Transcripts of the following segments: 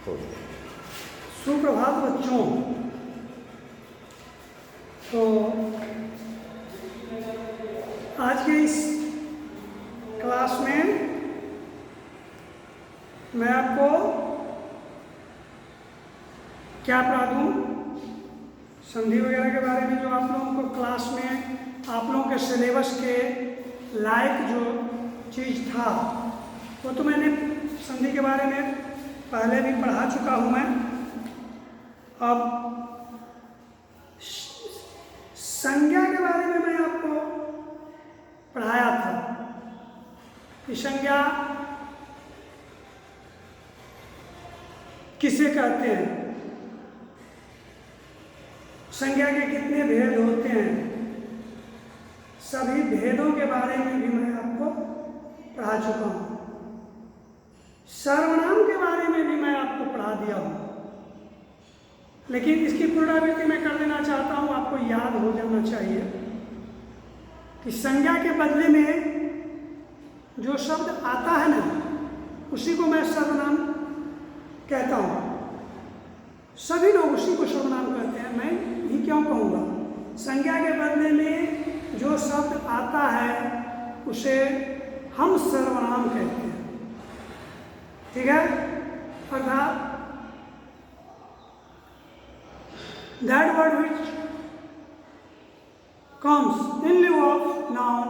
सुप्रभात बच्चों। तो आज के इस क्लास में मैं आपको क्या पढ़ा दूँ, संधि वगैरह के बारे में, जो आप लोगों को क्लास में आप लोगों के सिलेबस के लायक जो चीज़ था वो तो मैंने संधि के बारे में पहले भी पढ़ा चुका हूँ मैं। अब संज्ञा के बारे में मैं आपको पढ़ाया था कि संज्ञा किसे कहते हैं, संज्ञा के कितने भेद होते हैं, सभी भेदों के बारे में भी मैं आपको पढ़ा चुका हूँ। सर्वनाम के बारे में भी मैं आपको पढ़ा दिया हूँ, लेकिन इसकी पुनरावृत्ति मैं कर देना चाहता हूँ। आपको याद हो जाना चाहिए कि संज्ञा के बदले में जो शब्द आता है ना, उसी को मैं सर्वनाम कहता हूँ। सभी लोग उसी को सर्वनाम कहते हैं, मैं ही क्यों कहूँगा। संज्ञा के बदले में जो शब्द आता है उसे हम सर्वनाम कहते हैं, ठीक है। अर्थात that word which comes in lieu of noun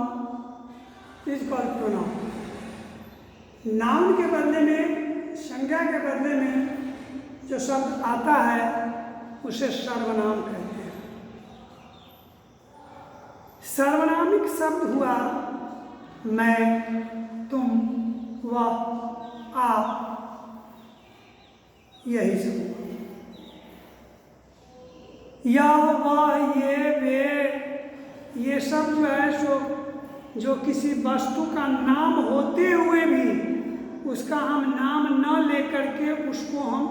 is called pronoun. Noun के बदले में, संज्ञा के बदले में जो शब्द आता है उसे सर्वनाम कहते हैं। सर्वनामिक शब्द हुआ मैं, तुम, वह, आप, यही सब। या, वह, ये सब जो है जो किसी वस्तु का नाम होते हुए भी उसका हम नाम न लेकर के उसको हम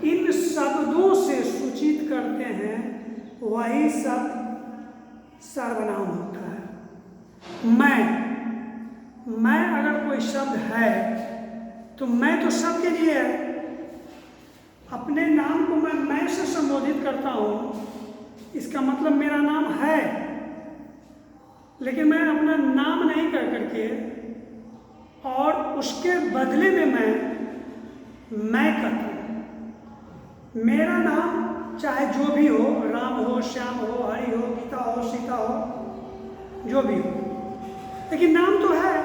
इन शब्दों से सूचित करते हैं, वही शब्द सर्वनाम होता है। मैं अगर कोई शब्द है तो मैं तो सबके लिए है। अपने नाम को मैं से संबोधित करता हूँ, इसका मतलब मेरा नाम है, लेकिन मैं अपना नाम नहीं कह करके और उसके बदले में मैं कहता हूँ। मेरा नाम चाहे जो भी हो, राम हो, श्याम हो, हरि हो, गीता हो, सीता हो, जो भी हो, लेकिन नाम तो है।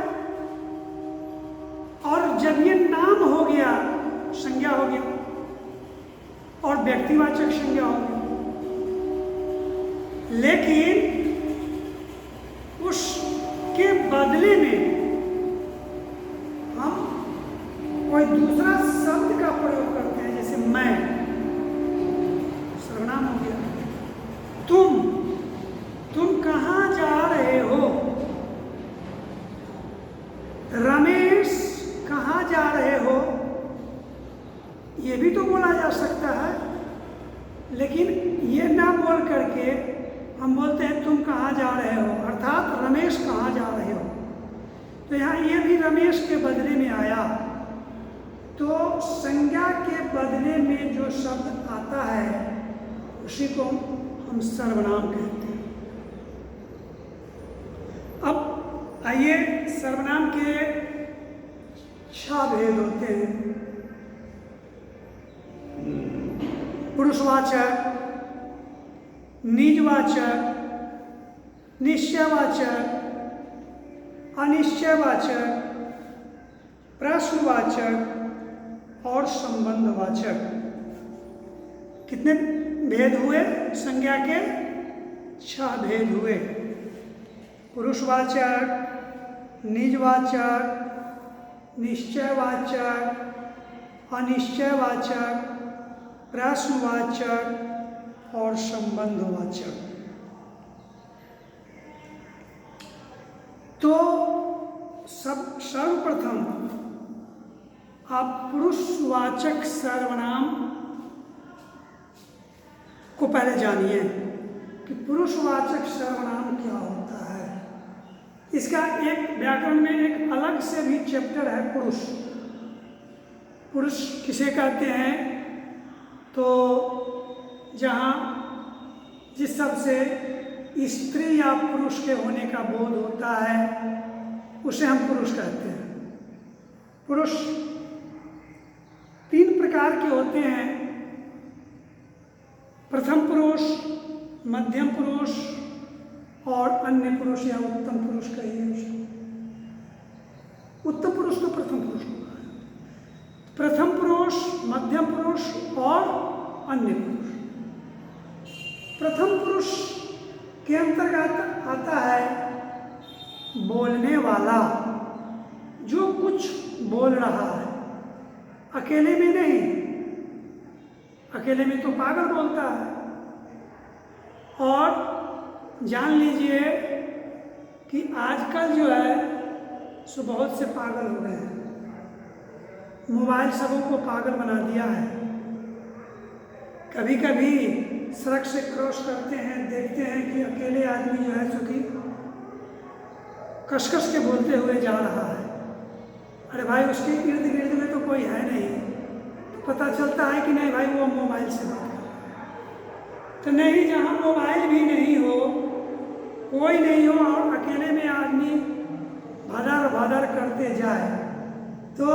और जब ये नाम हो गया, संज्ञा हो गया और व्यक्तिवाचक संज्ञा हो गई, लेकिन उसके बदले में हम कोई दूसरा शब्द का प्रयोग करते हैं। जैसे मैं, सर्वनाम हो गया। तुम कहाँ जा रहे हो, रमेश कहाँ जा रहे हो, ये भी तो बोला जा सकता है, लेकिन ये ना बोल करके हम बोलते हैं तुम कहाँ जा रहे हो, अर्थात रमेश कहाँ जा रहे हो। तो यहाँ ये भी रमेश के बदले में आया। तो संज्ञा के बदले में जो शब्द आता है उसी को हम सर्वनाम कहते हैं। अब आइए, सर्वनाम के 6 भेद होते हैं। पुरुषवाचक, निजवाचक, निश्चयवाचक, अनिश्चयवाचक, प्रश्नवाचक और संबंधवाचक। कितने भेद हुए? संज्ञा के 6 भेद हुए। पुरुषवाचक, निजवाचक, निश्चयवाचक, अनिश्चयवाचक, प्रश्नवाचक और संबंधवाचक। तो सर्वप्रथम आप पुरुषवाचक सर्वनाम को पहले जानिए कि पुरुषवाचक सर्वनाम क्या होता है। इसका एक व्याकरण में एक अलग से भी चैप्टर है पुरुष। पुरुष किसे कहते हैं, तो जहाँ जिस सबसे स्त्री या पुरुष के होने का बोध होता है उसे हम पुरुष कहते हैं। पुरुष 3 प्रकार के होते हैं, प्रथम पुरुष, मध्यम पुरुष और अन्य पुरुष या उत्तम पुरुष कहिए उसे। उत्तम पुरुष तो प्रथम पुरुष होगा, प्रथम पुरुष, मध्यम पुरुष और अन्य पुरुष। प्रथम पुरुष के अंतर्गत आता है बोलने वाला, जो कुछ बोल रहा है, अकेले में नहीं। अकेले में तो पागल बोलता है। और जान लीजिए कि आजकल जो है सो बहुत से पागल हो गए हैं। मोबाइल सबों को पागल बना दिया है। कभी कभी सड़क से क्रॉस करते हैं, देखते हैं कि अकेले आदमी जो है सो कि कस-कस के बोलते हुए जा रहा है। अरे भाई, उसके इर्द गिर्द में तो कोई है नहीं, तो पता चलता है कि नहीं भाई वो मोबाइल से बात कर रहा है। तो नहीं, जहाँ मोबाइल भी नहीं हो, कोई नहीं हो और अकेले में आदमी भदर भदर करते जाए, तो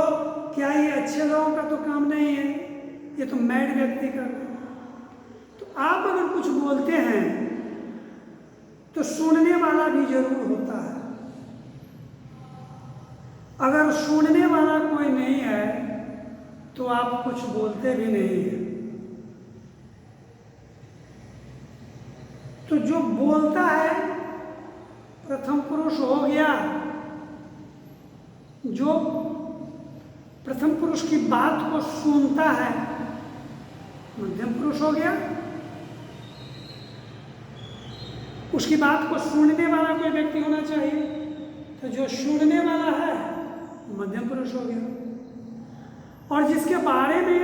क्या ये अच्छे लोगों का तो काम नहीं है, ये तो मैड व्यक्ति का। तो आप अगर कुछ बोलते हैं तो सुनने वाला भी जरूर होता है। अगर सुनने वाला कोई नहीं है तो आप कुछ बोलते भी नहीं हैं। तो जो बोलता है प्रथम पुरुष हो गया, जो प्रथम पुरुष की बात को सुनता है मध्यम पुरुष हो गया, उसकी बात को सुनने वाला कोई व्यक्ति होना चाहिए, तो जो सुनने वाला है मध्यम पुरुष हो गया। और जिसके बारे में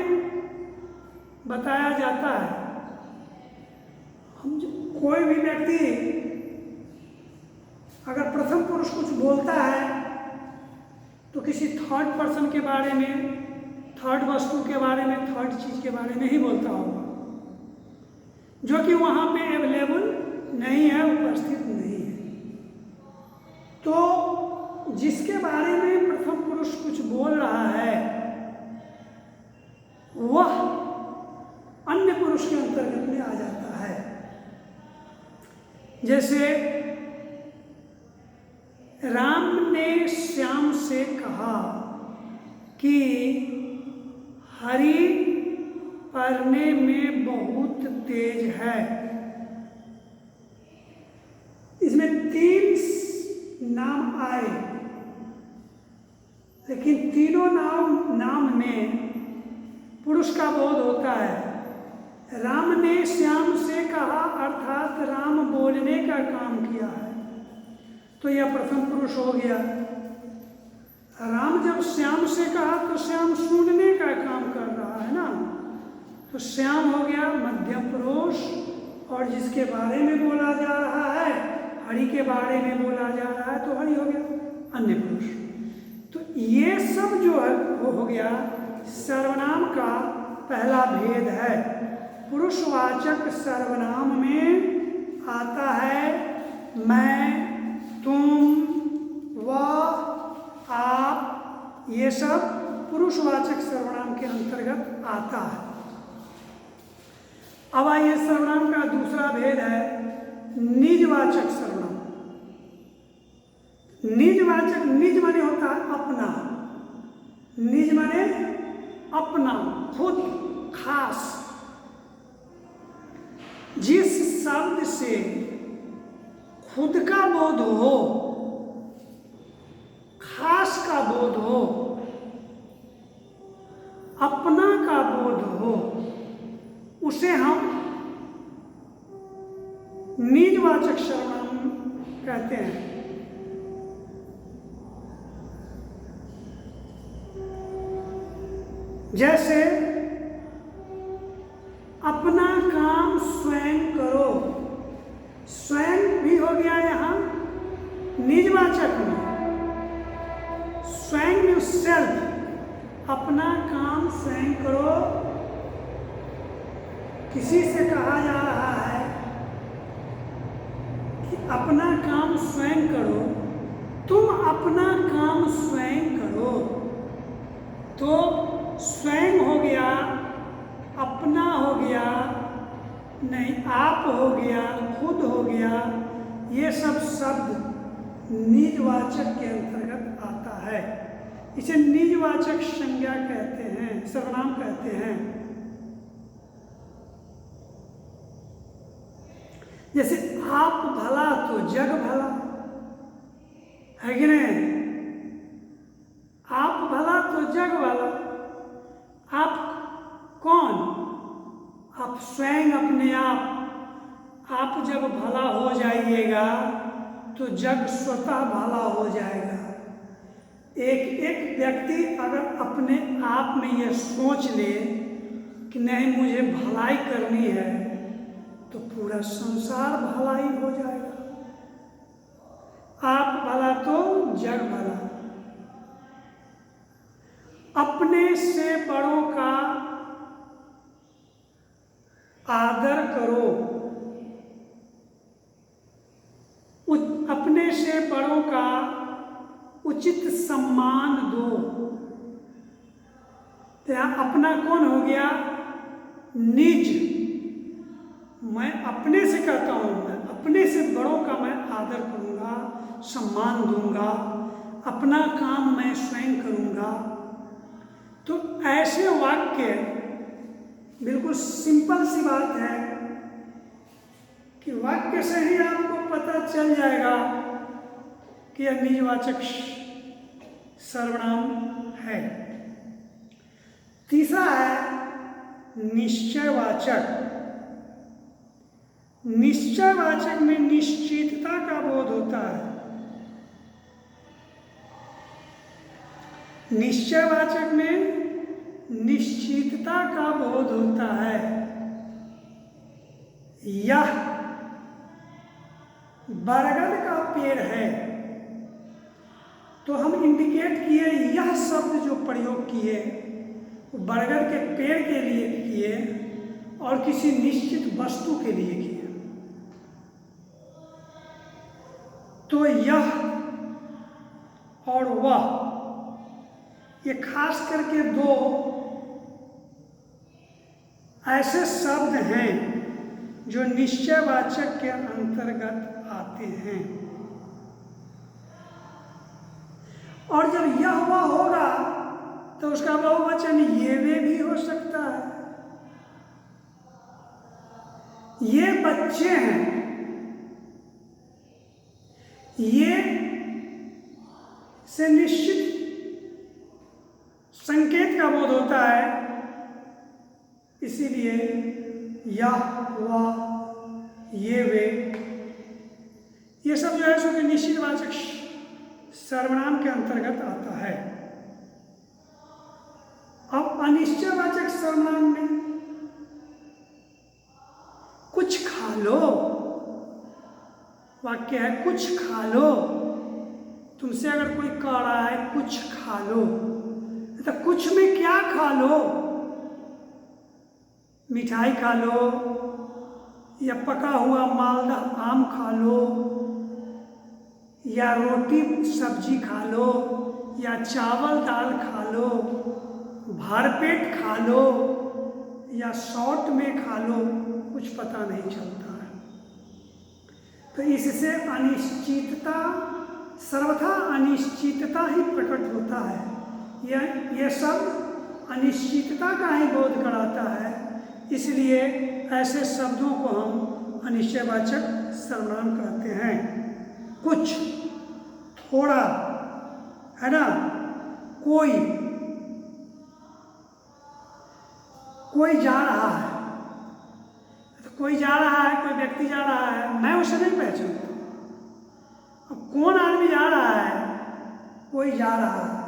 बताया जाता है, हम कोई भी व्यक्ति अगर प्रथम पुरुष कुछ बोलता है तो किसी थर्ड पर्सन के बारे में, थर्ड वस्तु के बारे में, थर्ड चीज के बारे में ही बोलता होगा, जो कि वहां पे अवेलेबल नहीं है, उपस्थित नहीं है। तो जिसके बारे में प्रथम पुरुष कुछ बोल रहा है वह अन्य पुरुष के अंतर्गत में आ जाता है। जैसे राम ने श्याम से कहा कि हरि पढ़ने में बहुत तेज है। इसमें 3 नाम आए, लेकिन तीनों नाम में पुरुष का बोध होता है। राम ने श्याम से कहा अर्थात राम बोलने का काम किया है, तो यह प्रथम पुरुष हो गया। राम जब श्याम से कहा तो श्याम सुनने का काम कर रहा है ना, तो श्याम हो गया मध्यम पुरुष। और जिसके बारे में बोला जा रहा है, हरि के बारे में बोला जा रहा है, तो हरि हो गया अन्य पुरुष। तो ये सब जो है वो हो गया सर्वनाम का पहला भेद है। पुरुषवाचक सर्वनाम में आता है मैं, तुम, वह, आप, ये सब पुरुषवाचक सर्वनाम के अंतर्गत आता है। अब आइए सर्वनाम का दूसरा भेद है निजवाचक सर्वनाम। निजवाचक, निज माने होता है अपना, निज माने अपना, खुद, खास। जिस शब्द से खुद का बोध हो, खास का बोध हो, अपना का बोध हो, उसे हम निजवाचक सर्वनाम कहते हैं। जैसे अपना काम स्वयं करो, स्वयं भी हो गया यहाँ निजवाचक में, स्वयं में सेल्फ, अपना काम स्वयं करो। किसी से कहा जा रहा है कि अपना काम स्वयं करो, तुम अपना काम स्वयं करो। तो स्वयं हो गया, अपना हो गया, नहीं आप हो गया, खुद हो गया, ये सब शब्द निजवाचक के अंतर्गत आता है। इसे निजवाचक संज्ञा कहते हैं, सर्वनाम कहते हैं। जैसे आप भला तो जग भला, है कि नहीं? आप भला तो जग भला। आप कौन? आप स्वयं अपने आप जब भला हो जाइएगा तो जग स्वतः भला हो जाएगा। एक एक व्यक्ति अगर अपने आप में यह सोच ले कि नहीं मुझे भलाई करनी है, तो पूरा संसार भलाई हो जाएगा। आप भला तो जग भला। अपने से बड़ों का आदर करो, अपने से बड़ों का उचित सम्मान दो। तो यहाँ अपना कौन हो गया? निज। मैं अपने से कहता हूँ, मैं अपने से बड़ों का मैं आदर करूँगा, सम्मान दूंगा, अपना काम मैं स्वयं करूँगा। तो ऐसे वाक्य, बिल्कुल सिंपल सी बात है कि वाक्य से ही आपको पता चल जाएगा कि यह निजवाचक सर्वनाम है। तीसरा है निश्चयवाचक। निश्चयवाचक में निश्चितता का बोध होता है। निश्चयवाचक में निश्चितता का बोध होता है। यह बरगद का पेड़ है, तो हम इंडिकेट किए, यह शब्द जो प्रयोग किए वो बरगद के पेड़ के लिए किए और किसी निश्चित वस्तु के लिए किए। तो यह और वह, ये खास करके दो ऐसे शब्द हैं जो निश्चयवाचक के अंतर्गत आते हैं। और जब यह वह होगा तो उसका बहुवचन ये वे भी हो सकता है। ये बच्चे हैं, ये से निश्चित संकेत का बोध होता है, इसीलिए यह वह ये वे, ये सब जो है सो कि निश्चितवाचक सर्वनाम के अंतर्गत आता है। अब अनिश्चयवाचक सर्वनाम में कुछ खा लो, वाक्य है कुछ खा लो। तुमसे अगर कोई कह रहा है कुछ खा लो, तो कुछ में क्या खा लो? मिठाई खा लो, या पका हुआ मालदह आम खा लो, या रोटी सब्जी खा लो, या चावल दाल खा लो, भरपेट खा लो, या शॉर्ट में खा लो, कुछ पता नहीं चलता है। तो इससे अनिश्चितता, सर्वथा अनिश्चितता ही प्रकट होता है। यह शब्द अनिश्चितता का ही बोध कराता है, इसलिए ऐसे शब्दों को हम अनिश्चयवाचक सर्वनाम कहते हैं। कुछ, थोड़ा, है ना, कोई जा रहा है, तो कोई जा रहा है, कोई व्यक्ति जा रहा है, मैं उसे नहीं पहचानता। अब कौन आदमी जा रहा है? कोई जा रहा है।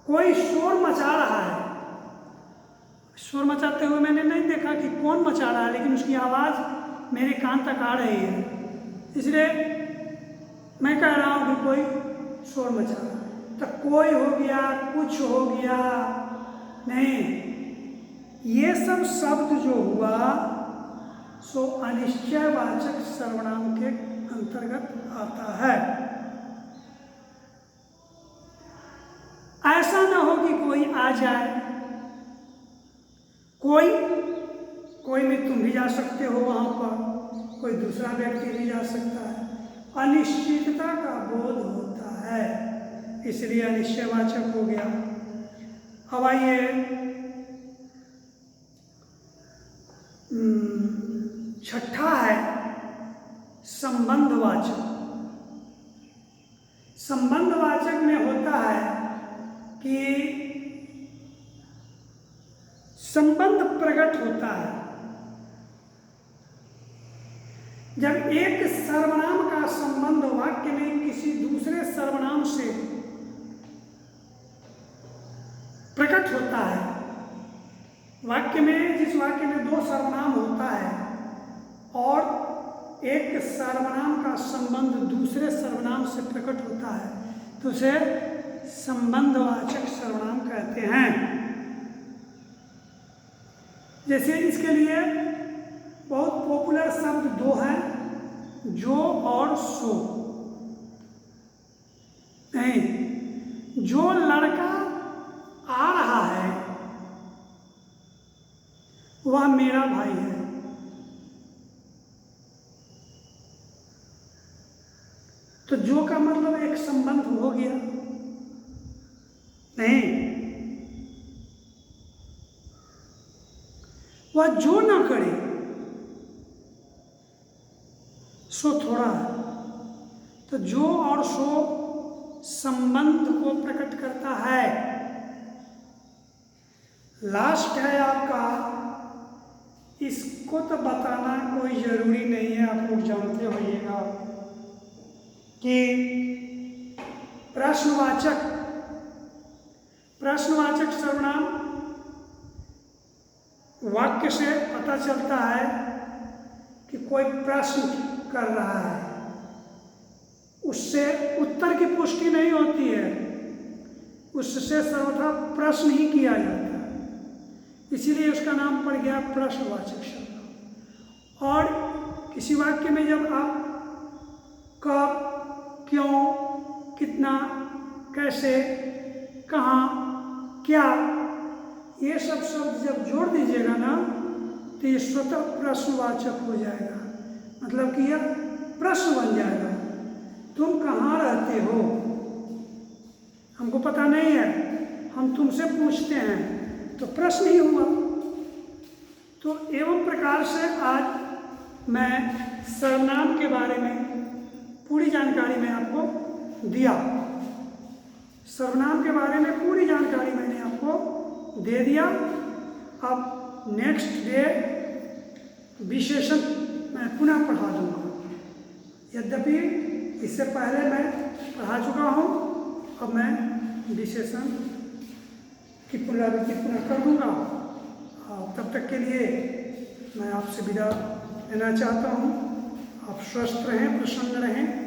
कोई शोर मचा रहा है, शोर मचाते हुए मैंने नहीं देखा कि कौन मचा रहा है, लेकिन उसकी आवाज़ मेरे कान तक आ रही है, इसलिए मैं कह रहा हूँ कि कोई शोर मचा रहा है। मतलब कोई हो गया, कुछ हो गया, नहीं, ये सब शब्द जो हुआ सो अनिश्चयवाचक सर्वनाम के अंतर्गत आता है। ऐसा ना हो कि कोई आ जाए, कोई में तुम भी जा सकते हो वहां पर, कोई दूसरा व्यक्ति भी जा सकता है। अनिश्चितता का बोध होता है, इसलिए अनिश्चयवाचक हो गया। अब आइए छठा है संबंधवाचक। संबंधवाचक में होता है कि संबंध प्रकट होता है। जब एक सर्वनाम का संबंध वाक्य में किसी दूसरे सर्वनाम से प्रकट होता है, वाक्य में, जिस वाक्य में दो सर्वनाम होता है और एक सर्वनाम का संबंध दूसरे सर्वनाम से प्रकट होता है, तो उसे संबंधवाचक सर्वनाम कहते हैं। जैसे इसके लिए बहुत पॉपुलर शब्द दो हैं, जो और सो। नहीं, जो लड़का आ रहा है वह मेरा भाई है। तो जो का मतलब एक संबंध हो गया। नहीं, वह जो ना करे सो थोड़ा है। तो जो और सो संबंध को प्रकट करता है। लास्ट है आपका, इसको तो बताना कोई जरूरी नहीं है, आप लोग जानते होइएगा कि प्रश्नवाचक सर्वनाम वाक्य से पता चलता है कि कोई प्रश्न कर रहा है, उससे उत्तर की पुष्टि नहीं होती है, उससे सर्वथा प्रश्न ही किया जाता है, इसीलिए उसका नाम पड़ गया प्रश्नवाचक शब्द। और किसी वाक्य में जब आप कब, क्यों, कितना, कैसे, कहाँ, क्या, ये सब शब्द जब जोड़ दीजिएगा ना तो ये स्वतः प्रश्नवाचक हो जाएगा। मतलब कि यह प्रश्न बन जाएगा। तुम कहाँ रहते हो? हमको पता नहीं है, हम तुमसे पूछते हैं, तो प्रश्न ही हुआ। तो एवं प्रकार से आज मैं सर्वनाम के बारे में पूरी जानकारी मैं आपको दिया। सर्वनाम के बारे में पूरी जानकारी मैंने आपको दे दिया। अब नेक्स्ट डे विशेषण मैं पुनः पढ़ा दूंगा। यद्यपि इससे पहले मैं पढ़ा चुका हूँ, अब मैं विशेषण की पुनरावृत्ति पुनः कर दूंगा। तब तक के लिए मैं आपसे विदा लेना चाहता हूँ। आप स्वस्थ रहें, प्रसन्न रहें।